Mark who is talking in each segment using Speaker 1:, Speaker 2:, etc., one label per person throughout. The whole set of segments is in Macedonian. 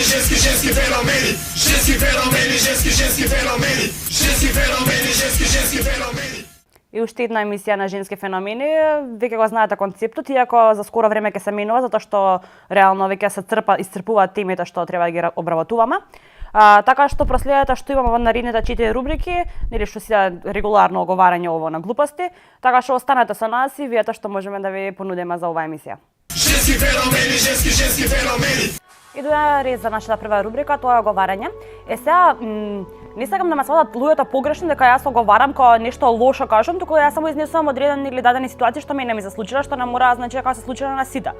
Speaker 1: женски феномени, женски феномени, женски феномени, женски феномени, женски феномени.
Speaker 2: И уште една емисија на женски феномени, веќе го знаете концептот, иако за скоро време ќе се менува, затоа што реално веќе се исцрпуваат темите што треба да ги обработуваме. Така што проследете што имаме во наредните 4 рубрики, нели што си регуларно оговарање ово на глупости, така што останете со нас и видете што можеме да ви понудиме за оваа емисија.
Speaker 1: Женски феномени, женски феномени.
Speaker 2: И доја ред за нашата прва рубрика, тоа е оговарање. Сега не сакам да ме сватат луѓето погрешно дека јас оговарам кога нешто лошо кажам, туку јас само изнесувам одредени или дадени ситуации што мене ми се случила, што не мора да значи дека се случила на сите.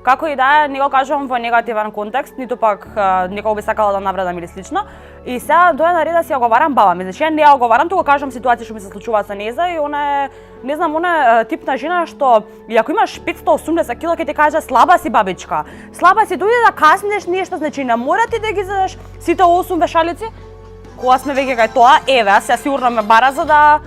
Speaker 2: Како и да е, не го кажувам во негативен контекст, ниту пак некој би сакала да навредам или слично. И сега доја на ред да си оговарам баба ми. Значи ја не ја оговарам, туку кажам ситуации што ми се случуваат со неза и она е, не знам, она е тип на жена што и ако имаш 580 кг ќе ти каже слаба си бабичка. Слаба си, дојде да каснеш нешто, значи не мора ти да ги задаш сите 8 вешалици. Кога сме веќе кај тоа, еве, аз ја сигурно ме бара за да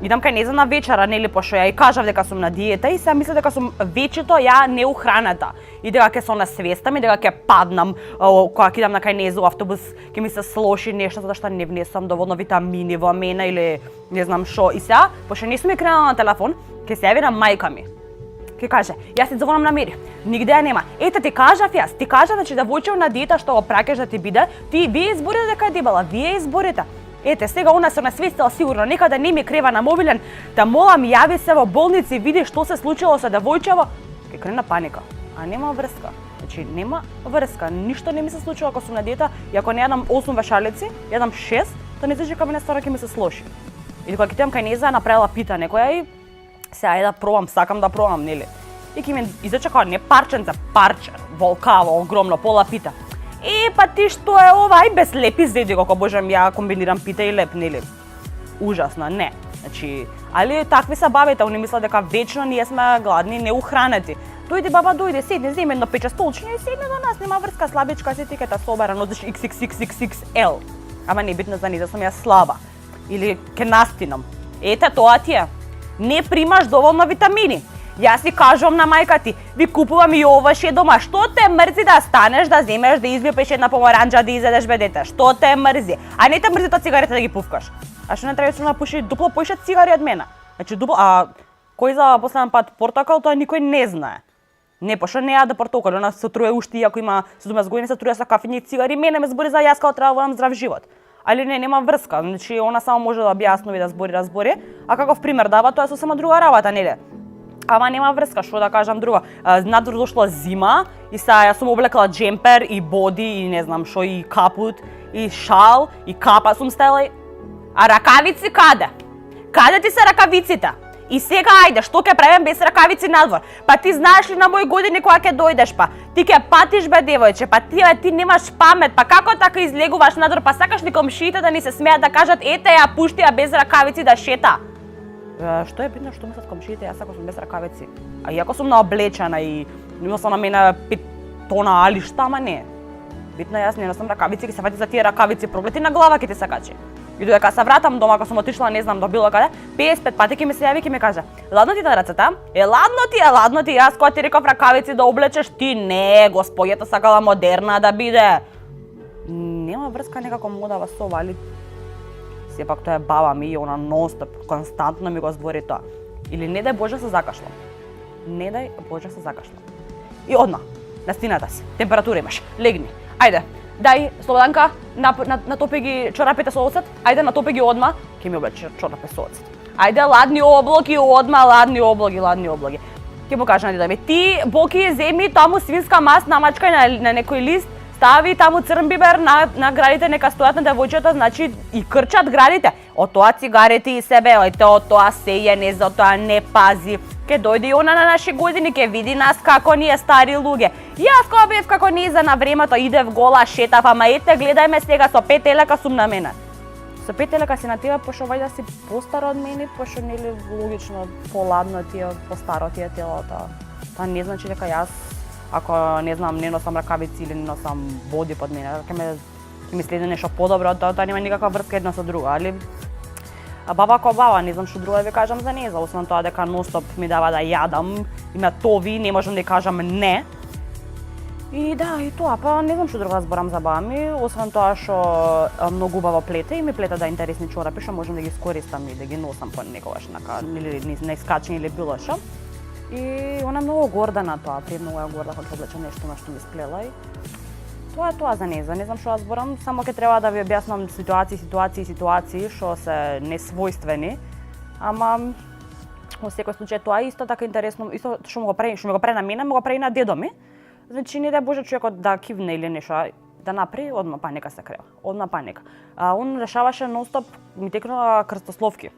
Speaker 2: идам кај неза на вечера, нели, пошто ја и кажав дека сум на диета и сега мислам дека сум вечето ја неухраната и дека ќе се онасвестам и дека ќе паднам кога ќе идам на кај неза у автобус, ќе ми се слоши нешто затоа што не внесувам доволно витамини во мене или не знам што. И сега, пошто не сум ми кренала на телефон, ќе се јави на мајка ми. Ќе каже, јас ти звонам на Мери, нигде ја нема. Ете ти кажав јас, ти кажав значи да војчев на диета што го праќаш да ти биде, вие изборите дека е дебела, вие изборите. Ете, сега она се насвестила сигурно, нека да не ми крева на мобилен, да молам јави се во болница и види што се случило со девојчево. Ке крена паника, а нема врска. Значи нема врска, ништо не ми се случило ако сум на диета и ако не јадам 8 вешалици, јадам 6, тоа не значи дека мене стара ќе ми се слоши. Или кога ќе идам кај неза направила пита некоја и сега да пробам, сакам да пробам, нели? И ќе ми изрече како не парченце, парче, волкаво, огромно, пола пита. Па ти што е ова, ај без леп изеди како божам ја комбинирам пита и леп, нели? Ужасно, не. Значи, али такви са бабите, они мислат дека вечно ние сме гладни, неухранети. Дојди баба, дојди, седни, земи едно пече столчиња и седни до нас, нема врска, слабичка си ти ке та собера, носиш XXXXL. Ама не битно за низа сум ја слаба. Или ке настинам. Ете, тоа ти е. Не примаш доволно витамини. Јас си кажувам на мајка ти, ви купувам и оваше дома, што те мрзи да станеш, да земеш, да излепеш една помаранџа, да изедеш бе дете, што те мрзи? А не те мрзи тоа цигарите да ги пуфкаш. А што не треба да пуши дупло поише цигари од мене? Значи дупло, а кој за последен пат портокал, тоа никој не знае. Не, пошто не јаде портокал, она се труе уште, иако има 17 години, се труе со кафени и цигари, мене ме збори за јас кога треба да водам здрав живот. Али не, нема врска, значи она само може да објаснови да збори, а каков пример дава, тоа е сосема друга работа, нели? Ама нема врска, што да кажам друго. Надвор дошла зима и сега јас сум облекла джемпер и боди и не знам што и капут и шал и капа сум ставила. А ракавици каде? Каде ти се ракавиците? И сега ајде, што ќе правам без ракавици надвор? Па ти знаеш ли на мои години кога ќе дојдеш па? Ти ќе патиш бе девојче, па ти немаш памет, па како така излегуваш надвор, па сакаш ли комшиите да ни се смеат да кажат ете ја пушти ја без ракавици да шета? Што е битно што мислат комшиите, јас ако сум без ракавици. А иако сум наоблечена и носам на мене 5 тона алишта, ама не. Битно јас не носам ракавици, ќе се фати за тие ракавици, проглети на глава ќе ти се качи. И додека се вратам дома, ако сум отишла не знам до било каде, 55 пати ќе ми се јави и ќе ми каже: "Ладно ти на рацете, ладно ти, јас кога ти реков ракавици да облечеш, ти не, господјата сакала модерна да биде." Нема врска некако мода во соба, али сепак тоа е баба ми и она нон-стоп, константно ми го збори тоа. Или не дај Боже се закашлам. Не дај Боже се закашлам. И одма, на стената си, температура имаш, легни. Ајде, дај, Слободанка, натопи ги чорапите со оцет, ајде натопи ги одма, ќе ми облече чорапи со оцет. Ајде, ладни облаки одма, ладни облаки. Ќе му кажа на деда ми, ти, Боки, земи таму свинска мас, намачкај на некој лист, стави таму црн бибер на градите, нека стојат на девојчета, значи и крчат градите. Од тоа цигарите и себе, од тоа сеја, не за тоа не пази. Ке дојде и она на наши години, ке види нас како ние стари луѓе. Јас кога бев како низа на времето, идев гола, шетав, ама ете, гледај ме сега, со 5 елека сум на мене. Со 5 елека си на тебе, пошто вајда си постара од мене, пошто нели логично, поладно ти е, постаро ти е телото. Тоа не значи дека јас ако не знам, не носам ракавици или не носам боди под мене, ќе ми следи нешто подобро, тоа нема никаква врска една со друга, али баба ко баба, не знам што друго да ви кажам за неја, освен тоа дека ностоп ми дава да јадам, има тови, не можам да кажам не. И да, и тоа, па не знам што друго да зборам за баба ми, освен тоа што многу убаво плете и ми плете да интересни чорапи што можам да ги искористам и да ги носам понекогаш или на искачење или било што. И она е многу горда на тоа, при многу е горда кога облече нешто на што ми сплела и тоа е тоа за неа. Не знам што да зборам, само ќе треба да ви објаснам ситуации што се несвојствени, ама во секој случај тоа е исто така интересно, исто што ми го прави на мене, му го прави на дедо ми. Значи не да боже човекот да кивне или нешто да направи, одма паника се крева. Одма паника. Он решаваше нонстоп, ми текнува крстословки.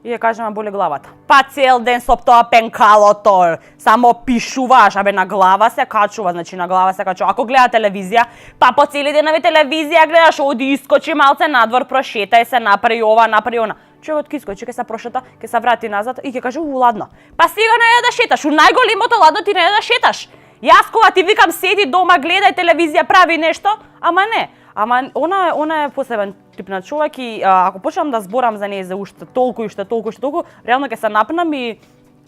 Speaker 2: И ја кажа, ма боли главата. Па цел ден со тоа пенкалото, само пишуваш, абе на глава се качува, значи на глава се качува. Ако гледа телевизија, па по цели денови телевизија гледаш, оди искочи малце надвор, прошетај се, направи ова, направи она. Човекот ќе искочи, ќе се прошета, ќе се врати назад и ќе каже, ладно. Па сега не е да шеташ, у најголемото ладно ти не е да шеташ. Јас кога ти викам седи дома, гледај телевизија, прави нешто, ама не. Ама она е посебен тип на човек и ако почнам да зборам за неј за уште толку, реално ќе се напнам и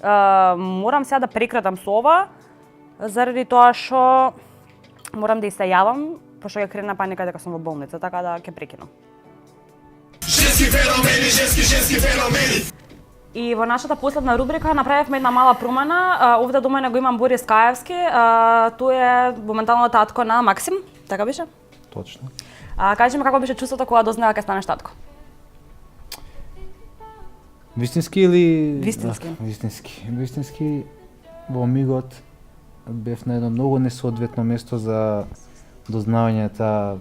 Speaker 2: морам сега да прекратам со ова заради тоа што морам да се јавам, пошто ќе крена паника дека сум во болница, така да ќе прекинам.
Speaker 1: Женски феномени.
Speaker 2: И во нашата последна рубрика направивме една мала промена. Овде до мене го имам Борис Каевски, тој е моментално татко на Максим, така беше?
Speaker 3: Точно.
Speaker 2: Кажи ми како беше чувството кога дознава дека станеш татко?
Speaker 3: Вистински или...
Speaker 2: Вистински.
Speaker 3: Вистински во мигот бев на едно многу несоодветно место за дознавање таа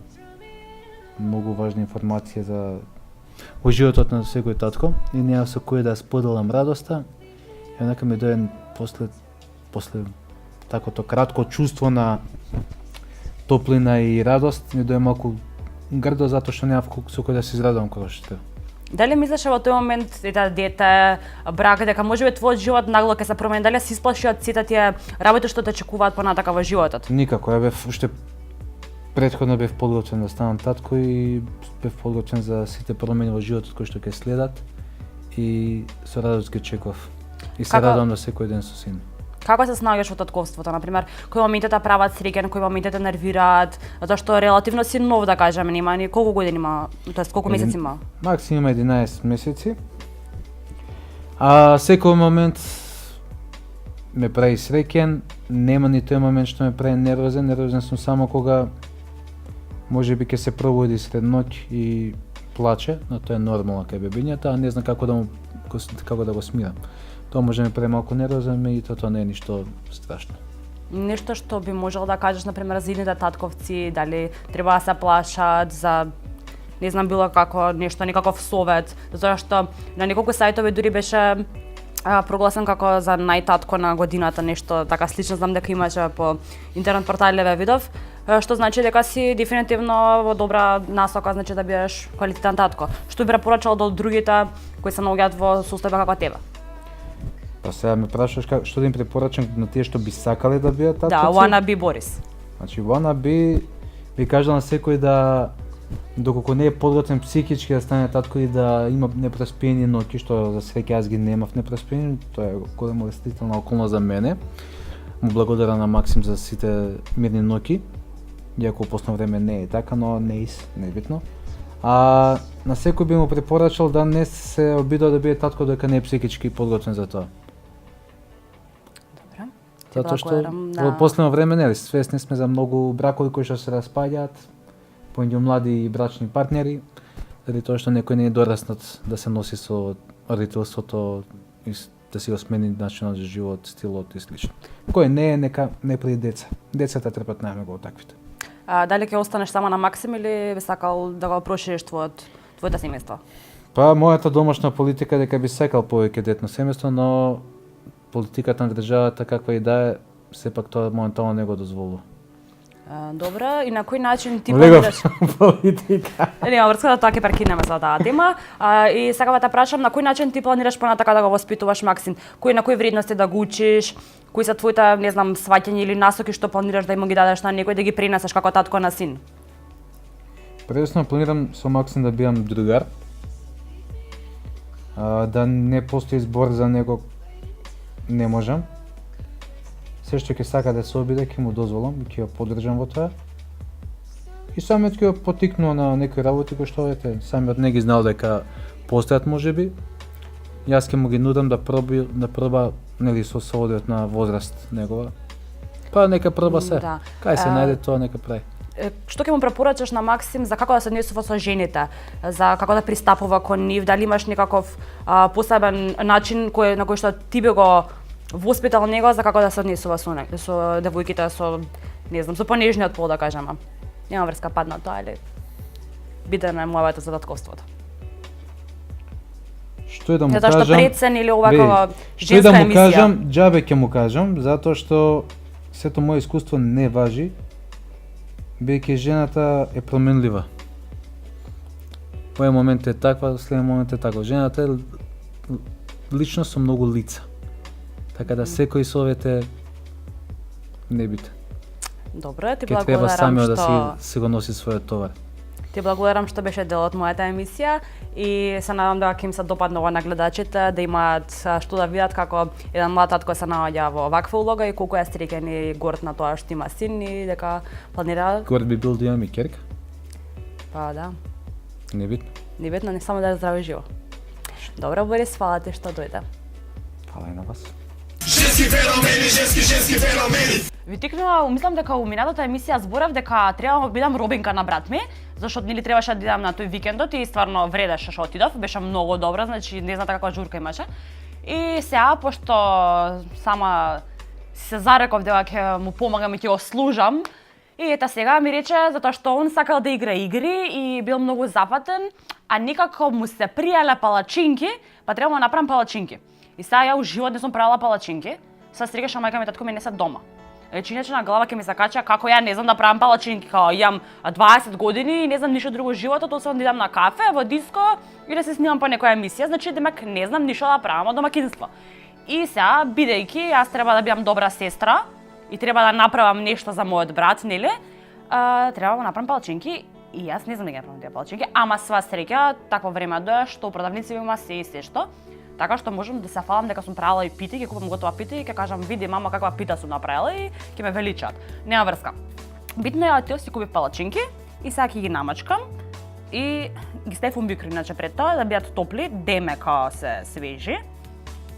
Speaker 3: многу важна информација за во животот на секој татко и неа со кој да споделам радоста. И онака ми дојде после такото кратко чувство на топлина и радост, ми дојде малку грдо затоа што нема со кој да се израдувам кога што треба.
Speaker 2: Дали мислиш во тој момент дете, брак, дека можеби твојот живот нагло ќе се промени, дали се исплаши од сите тие работи што те чекуваат понатака во животот?
Speaker 3: Никако, ја бев уште претходно бев подготвен да станам татко и бев подготвен за сите промени во животот кои што ќе следат и со радост ги чекав. И се радувам на секој ден со син.
Speaker 2: Како се снаоѓаш во татковството, на пример, кои моменти те прават среќен, кои моменти те нервираат, затоа што релативно си нов, да кажеме, нема ни колку години има, тоест колку месеци има?
Speaker 3: Максим има 11 месеци. А секој момент ме прави среќен, нема ни тој момент што ме прави нервозен. Нервозен сум само кога можеби ќе се пробуди сред ноќ и плаче, но тоа е нормално кај бебињата, а не знам како да го смирам. Тоа може да ме прави малку нервозен и тоа не е ништо страшно.
Speaker 2: Нешто што би можел да кажеш, например, за идните татковци, дали треба да се плашат за, не знам, било како нешто, некаков совет, затоа што на неколку сајтови дури беше прогласен како за најтатко на годината, нешто така слично, знам дека имаше по интернет порталеве видов, што значи дека си дефинитивно во добра насока, значи да бидеш квалитетен татко. Што би препорачал до другите кои се наоѓаат во состојба како тебе?
Speaker 3: Па сега ме прашуваш што да им препорачам на тие што би сакале да бидат татковци?
Speaker 2: Да, wanna be Борис.
Speaker 3: Значи wanna be би кажал на секој да доколку не е подготвен психички да стане татко и да има непроспиени ноќи, што за среќа јас ги немав непроспиени, тоа е голема улеснителна околност за мене. Му благодарам на Максим за сите мирни ноќи, иако во последно време не е така, но не е битно. А на секој би му препорачал да не се обидува да биде татко дека не е психички подготвен за тоа.
Speaker 2: Добре.
Speaker 3: Затоа што во последно време нели свесни сме за многу бракови кои што се распаѓаат помеѓу млади и брачни партнери, заради тоа што некој не е дораснат да се носи со родителството и да си го смени начинот за живот, стилот и слично. Кој не е, нека не прави деца. Децата трпат најмногу од таквите.
Speaker 2: Дали ќе останеш само на Максим или би сакал да го прошириш твоето семејство?
Speaker 3: Па мојата домашна политика дека би сакал повеќе детно семејство, но политиката на државата каква и да е, сепак тоа моментално не го дозволува.
Speaker 2: Добро, и на кој начин ти планираш
Speaker 3: политика?
Speaker 2: Нема врска, да тоа ќе прекинеме за таа тема. И сега да те прашам на кој начин ти планираш понатака да го воспитуваш Максим? На кои вредности да го учиш? Кои се твоите, не знам, сваќања или насоки што планираш да им ги дадеш на некој да ги пренесеш како татко на син?
Speaker 3: Предосно планирам со Максим да бидам другар. Да не постои збор за него не можам. се што ќе сака да се обиде, ќе му дозволам и ќе го поддржам во тоа. И самиот ќе го потикнува на некои работи кои што самиот не ги знал дека постојат можеби. Јас ќе му ги нудам да проба нели со одет на возраст негова. Па нека проба се.
Speaker 2: Да.
Speaker 3: Кај се најде тоа нека прави.
Speaker 2: Што ќе му препорачаш на Максим за како да се однесува со жените, за како да пристапува кон нив, дали имаш некаков посебен начин на кој што ти би го воспитал него за како да се однесува со девојките, со не знам, со понежниот пол да кажеме. Нема врска падна тоа, или битен е мојавето за татковството.
Speaker 3: Што е да му
Speaker 2: Затоа што
Speaker 3: кажам?
Speaker 2: прецен или оваква
Speaker 3: Што е
Speaker 2: женска
Speaker 3: да му
Speaker 2: емисија.
Speaker 3: кажам, џабе ќе му кажам, затоа што сето моје искуство не важи, бидејќи жената е променлива. Во еден момент е таква, следен момент е таква. Жената е личност со многу лица. Така да секој совет е небитен.
Speaker 2: Добро, ти
Speaker 3: Ке треба
Speaker 2: благодарам
Speaker 3: самиот да
Speaker 2: што
Speaker 3: си го носи својот товар.
Speaker 2: Ти благодарам што беше дел од мојата емисија и се надам дека ќе им се допаднува на гледачите, да имаат што да видат како еден млад татко се наоѓа во ваква улога и колку е среќен и горд на тоа што има син и дека планира.
Speaker 3: Горд би бил да имам и керка,
Speaker 2: Па да,
Speaker 3: небитно.
Speaker 2: небитно, не само да е здраво и живо. Добро, Борис, фала ти што дојде.
Speaker 3: Фала и на вас.
Speaker 1: Женски феномени, женски феномени.
Speaker 2: Ви тикнува, мислам дека у минатата емисија зборев дека треба да бидам робинка на брат ми, зашто нели требаше да идам на тој викендот и стварно вредеше што отидов, беше многу добро, значи не знаете каква журка имаше. И сега пошто сама се зареков дека ќе му помагам и ќе го служам, и ета сега ми рече затоа што он сакал да игра игри и бил многу запатен, а некако му се пријале палачинки, па треба да направам палачинки. И сега ја у живот не сум правила палачинки, сега стригаше мајка ми и татко ми не се дома. Иначе на глава ќе ми се кача како ја не знам да правам палачинки, као имам 20 години и не знам ништо друго во животот, освен да идам на кафе, во диско и да се снимам по некоја емисија, значи демек не знам ништо да правам од домаќинство. И сега, бидејќи јас треба да бидам добра сестра и треба да направам нешто за мојот брат, нели? Треба да направам палачинки и јас не знам да ги направам тие палачинки, ама сва среќа такво време доја што продавници има се и се што. Така што можам да се фалам дека сум правила и пити, ќе купам готова пита и ќе кажам види мама каква пита сум направила и ќе ме величат. Нема врска. Битно е да си купив палачинки и сега ќе ги намачкам и ги ставив у микро, иначе пред тоа да бидат топли, демека се свежи.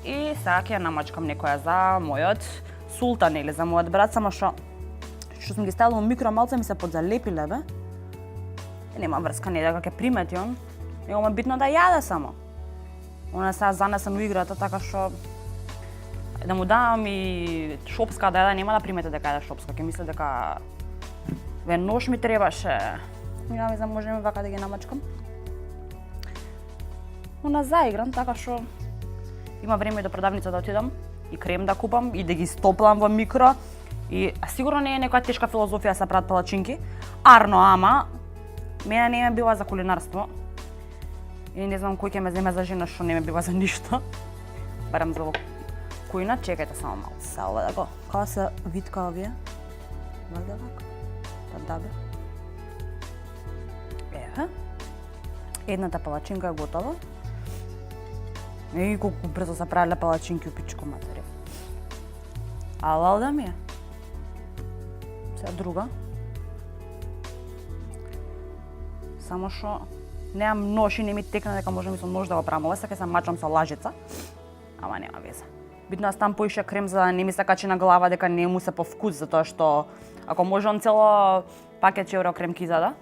Speaker 2: И сега ќе ја намачкам некоја за мојот султан или за мојот брат, само што сум ги ставила у микро, малце ми се подзалепиле бе. И нема врска, не дека ќе примети он. Него ме битно да јаде само. Она сега занесен у играта, така што да му дам и шопска да јаде, нема да примете дека јаде шопска, ќе мисле дека ве нож ми требаше. Нема ми за можеме вака да ги намачкам. Она заиграм, така што има време и до продавница да отидам и крем да купам и да ги стоплам во микро. И сигурно не е некоја тешка филозофија да се прават палачинки. Арно, ама мене не ме бива за кулинарство. И не знам кој ќе ме земе за жена што не ме бива за ништо. Барам за кујна, чекајте само малку. Сега да го, кога се витка овие? Вајде вака. Па да бе. Еве. Едната палачинка е готова. И колку брзо се правеле палачинки у пичко матери. Алал да ми е. Сега друга. Само што немам нож и не ми текна дека можам и со нож да го правам ова, сега ќе се мачам со лажица. Ама нема веза. Битно да ставам поише крем за да не ми се качи на глава дека не му се по вкус, затоа што ако може он цело пакет евро крем ки зада.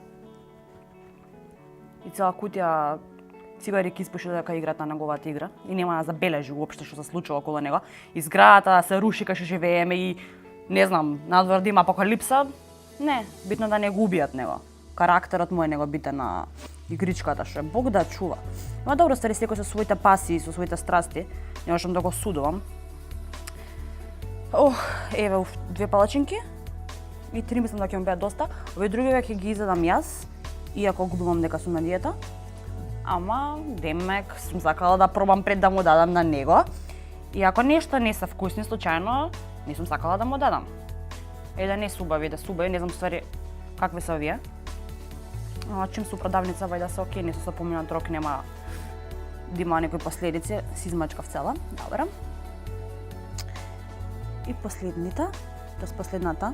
Speaker 2: И цела кутија цигари ки испуша дека играта на неговата игра и нема да забележи уопште што се случува околу него. И зградата се руши кај што живееме и не знам, надвор да има апокалипса. Не, битно да не го убијат него. Карактерот му е него битен на игричката, што е Бог да чува. Има добро стари секој со своите пасии, со своите страсти. Не можам да го судувам. Еве две палачинки и три мислам да ќе ми бидат доста. Овие други ќе ги изедам јас, иако глумам дека сум на диета. Ама демек сум сакала да пробам пред да му дадам на него. И ако нешто не се вкусни случајно, не сум сакала да му дадам. Да не се убави, да се убави, не знам ствари какви се овие. Чим су продавница, вајда се окей, не се поминат рок, нема да има некои последици, си измачкав цела, добро. И последните, тоест последната.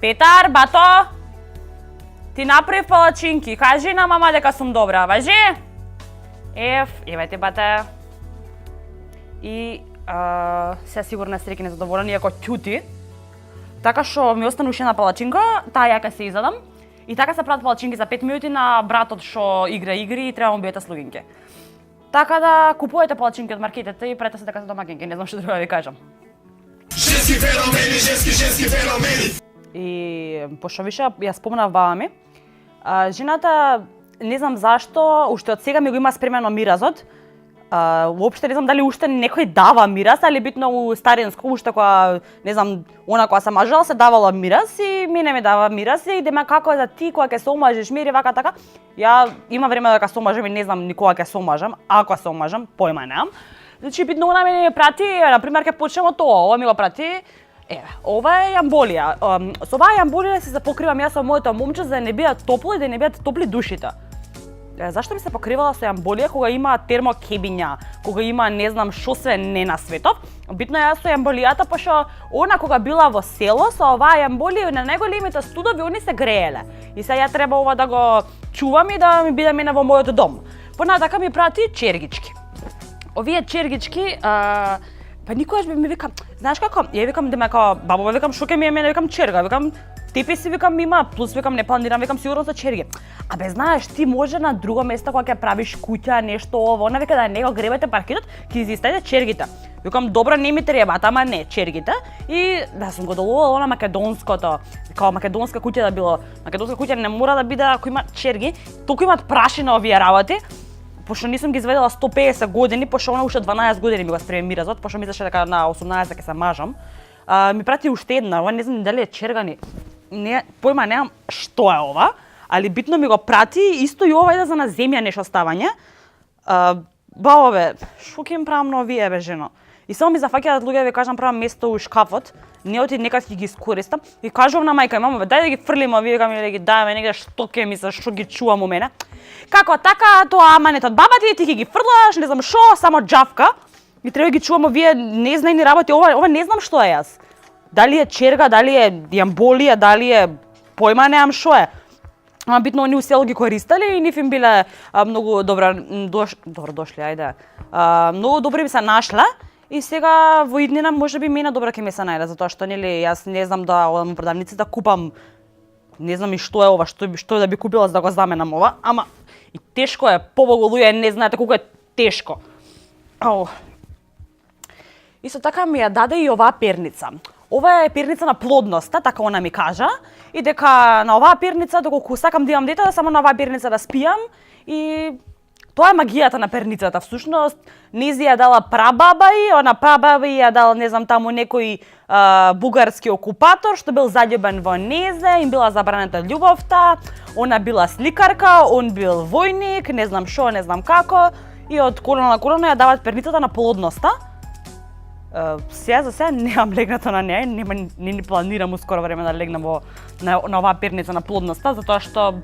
Speaker 2: Петар, бато! Ти направи палачинки. Кажи на мама дека сум добра, важи? Евајте, бате. И се сигурно среќен и задоволен, иако ќути. Така што ми остана уште една палачинка, таа ја ка се изадам. И така се прават палачинки за 5 минути на братот што игра игри и треба му биете слугинки. Така да купувате палачинки од маркетите и прете се дека се домакинки, не знам што друго да ви кажам.
Speaker 1: Женски феномени, женски феномени.
Speaker 2: И пошто више ја спомнав баба ми, жената не знам зашто уште од сега ми го има спремено миразот. Уопште не знам дали уште некој дава мираз, али битно у старинско уште кога не знам она кога се мажала се давала мираз и мене ми дава мираз и идеме како е за ти кога ќе се омажеш мири вака така. Ја има време дека се омажам и не знам никога ќе се омажам, ако се омажам, појма немам. Значи битно она мене ми прати, на пример ќе почнеме тоа, ова ми го прати. Ова е јамболија. Со оваа јамболија се запокривам јас со моето момче за да не бидат топло и да не бидат топли душите. Зашто би се покривала со јамболија кога има термокебиња, кога има не знам што све не на светот? Битно јас со јамболијата, пошто она кога била во село со оваа јамболија на најголемите студови они се грееле. И сега ја треба ова да го чувам и да ми биде мене во мојот дом. Понатака ми прати чергички. Овие чергички па никогаш би ми вика, знаеш како? Ја викам дека бабова, викам што ќе ми е мене, викам черга, викам тепи си викам има, плюс викам не планирам, викам сигурно за черги. Абе знаеш, ти може на друго место кога ќе правиш куќа, нешто ово, она вика да не го гребете паркетот, ќе изистајте чергите. Викам добро, не ми требаат, ама не чергите. И да сум го доловала на македонското, као македонска куќа да било. Македонска куќа не мора да биде ако има черги, толку имаат прашина овие работи. Пошто нисам ги изведела 150 години, пошто она уште 12 години ми го спреме миразот, пошто мислеше дека на 18 ќе се мажам. Ми прати уште една, ова не знам дали е чергани. Не, појма немам што е ова, али битно ми го прати, исто и ова е за на земја нешто ставање. Бабе, што ќе им правам на овие бе жено? И само ми зафаќаат луѓе ви кажам правам место у шкафот, не оти некад ќе ги искористам и кажувам на мајка и мамо бе дај да ги фрлиме овие кога ми да ги даваме негде што ќе мислиш, што ги чувам у мене. Како така, тоа аманет од баба ти ќе ги фрлаш, не знам што, само џавка. И треба ги чувам овие незнајни работи, ова не знам што е јас. Дали е черга, дали е јамболија, дали е појма немам што е. Ама битно они у село ги користеле и нив им биле многу добро дошли, ајде. Многу добри би се нашле и сега во иднина можеби мене добро ќе ми се најде затоа што нели јас не знам да одам у продавници да купам не знам и што е ова, што да би купила за да го заменам ова, ама и тешко е, побогу луѓе не знаете колку е тешко. Исто така ми ја даде и оваа перница. Ова е перница на плодноста, така она ми кажа, и дека на оваа перница, доколку сакам да имам дете, да само на оваа перница да спијам и тоа е магијата на перницата. Всушност, низи ја дала прабаба и она прабаба ја дала, не знам, таму некој бугарски окупатор што бил заљубен во незе, им била забранета љубовта, она била сликарка, он бил војник, не знам шо, не знам како, и од колено на колено ја дават перницата на плодноста. Сега за сега немам легнато на неја, не планирам ускоро време да легнам на оваа перница на плодноста, затоа што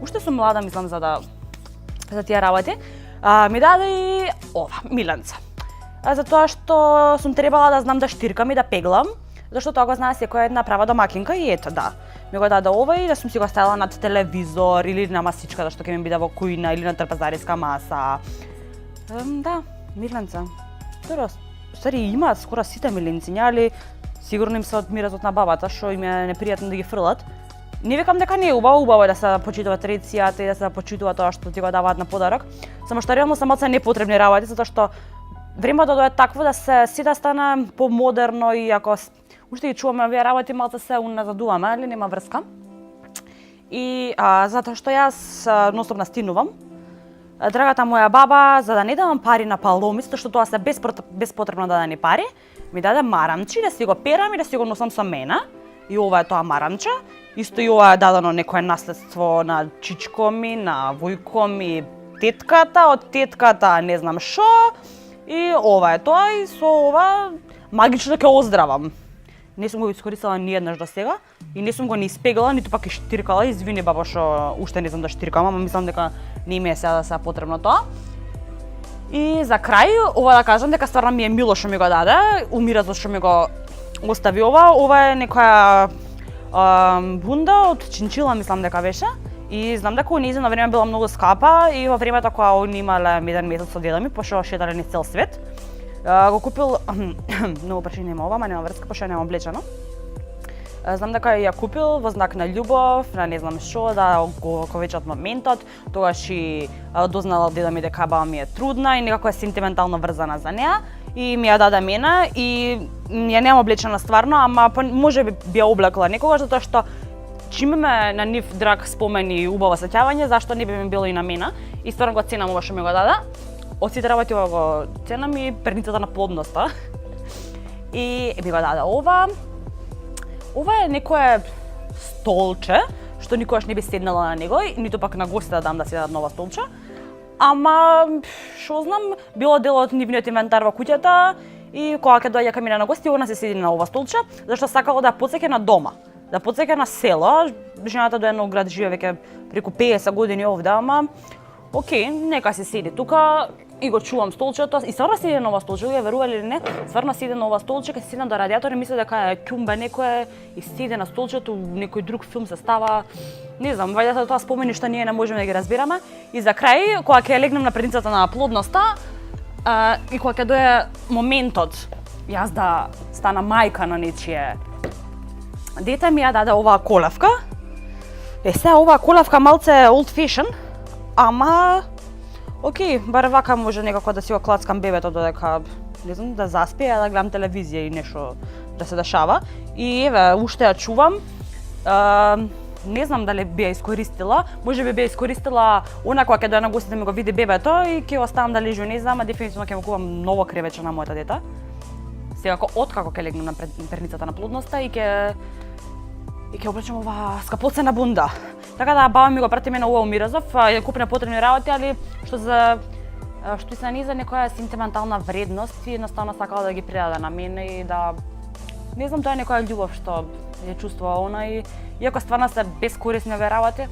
Speaker 2: уште сум млада, мислам, за тие работи. Ми даде и ова, миленце. Затоа што сум требала да знам да штиркам и да пеглам, зашто тоа го знае секоја една права домакинка и ето да. Ми го даде ова и да сум си го ставила над телевизор или на масичка, зашто ќе ми биде во кујна или на трпезариска маса. Да, миленце. Добро. Стари имаат скоро сите миленци, али сигурно им се од миразот на бабата, што им е непријатно да ги фрлат. Не викам дека не е убаво е да се почитува традицијата и да се почитува тоа што ти го даваат на подарок, само што реално се малку непотребни работи, затоа што времето дое такво да се сите стана помодерно и ако уште ги чуваме овие работи, малку се уназадуваме, али нема врска. И затоа што јас ностоп настинувам, драгата моја баба, за да не давам пари на паломици, што тоа се беспотребно дадени пари, ми даде марамчи да си го перам и да си го носам со мене. И ова е тоа марамче. Исто и ова е дадено некое наследство на чичко ми, на војко ми, тетката, од тетката не знам шо. И ова е тоа и со ова магично ќе оздравам. Не сум го искористила ни еднаш до сега и не сум го ни испегала, ниту пак и штиркала. Извини баба што уште не знам да штиркам, ама мислам дека не ми е сега да се потребно тоа. И за крај, ова да кажам дека стварно ми е мило што ми го даде, умира што ми го остави ова. Ова е некоја бунда од чинчила, мислам дека беше. И знам дека нејзино време била многу скапа и во времето кога они имале еден месец со деда ми, пошто шетале низ цел свет, го купил многу причини има ова, ама нема врска, пошто нема облечено. Знам дека ја купил во знак на љубов, на не знам што, да го ковечат моментот. Тогаш и дознала деда ми дека баба ми е трудна и некако е сентиментално врзана за неа. И ми ја даде мене и ја немам облечена стварно, ама може би ја облекла некогаш, затоа што чим ме на нив драг спомен и убаво сеќавање, зашто не би ми било и на мене. И стварно го ценам ова што ми го даде. Од сите работи ова го ценам и перницата на плодноста. И ми го даде ова. Ова е некое столче, што никогаш не би седнала на него, ниту пак на гости да дам да седат на ова столче. Ама, шо знам, било дел од нивниот инвентар во куќата и кога ќе доаѓа кај мене на гости, она се седи на ова столче, зашто сакало да потсеќа на дома, да потсеќа на село. Жената до едно град живее веќе преку 50 години овде, ама окей, нека се седи тука и го чувам столчето. И стварно седи на ова столче, ја верували или не, стварно седи на ова столче, кога седна до радиатор и мисли дека е ќумба некое и седи на столчето, некој друг филм се става. Не знам, вајдата тоа спомени што ние не можеме да ги разбираме. И за крај, кога ќе легнем на предницата на плодноста, и кога ќе дое моментот јас да стана мајка на нечие дете, ми ја даде оваа колевка. Сега оваа колевка малце old fashion, ама окей, бар вака може некако да си го клацкам бебето додека, не знам, да заспие, да гледам телевизија и нешто да се дешава. И еве, уште ја чувам. Не знам дали би ја искористила, може би искористила она кога ќе дојде на гости да ми го види бебето и ќе оставам да лежи, не знам, а дефинитивно ќе му купам ново кревече на моето дете. Сега откако ќе легнем на перницата на плодноста и ќе облечам ова скапоцена бунда. Така да баба ми го прати мене ова у Мирозов, ја купне потребни работи, али што се не за некоја сентиментална вредност и едноставно сакала да ги предаде на мене и да не знам, тоа е некоја љубов што ја чувствува она и иако стварно се бескорисни овие работи,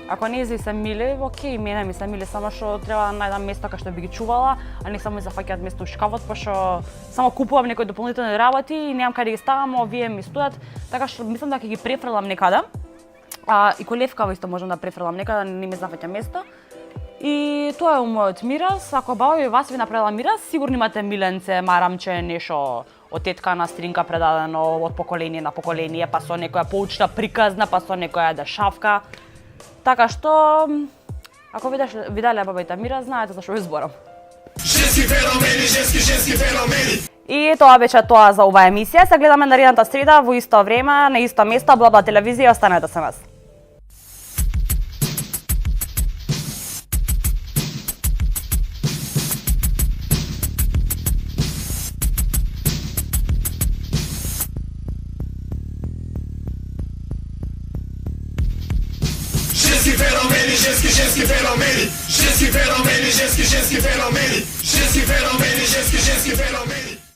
Speaker 2: ако не се мили, окей, мене ми се мили, само што треба да најдам место кај што би ги чувала, а не само ми зафаќаат место у шкафот, пошто само купувам некои дополнителни работи и немам каде ги ставам, овие ми стојат, така што мислам дека ќе ги префрлам некаде. И колевкава исто можам да префрлам некаде, не ми зафаќа место. И тоа е мојот мираз. Ако баба и вас ви направила мираз, сигурно имате миленце, марамче, нешто од тетка на стринка предадено од поколение на поколение, па со некоја поучна приказна, па со некоја дешавка. Така што, ако ви дале бабајта мираз, знаете зашто ви зборам.
Speaker 1: Женски феномени, женски феномени.
Speaker 2: И тоа беше тоа за оваа емисија. Се гледаме наредната среда во исто време, на исто место, Бла-Бла телевизија, останете со нас.
Speaker 1: Женски феномени, женски феномени. Женски феномени, женски феномени. Женски феномени, женски феномени.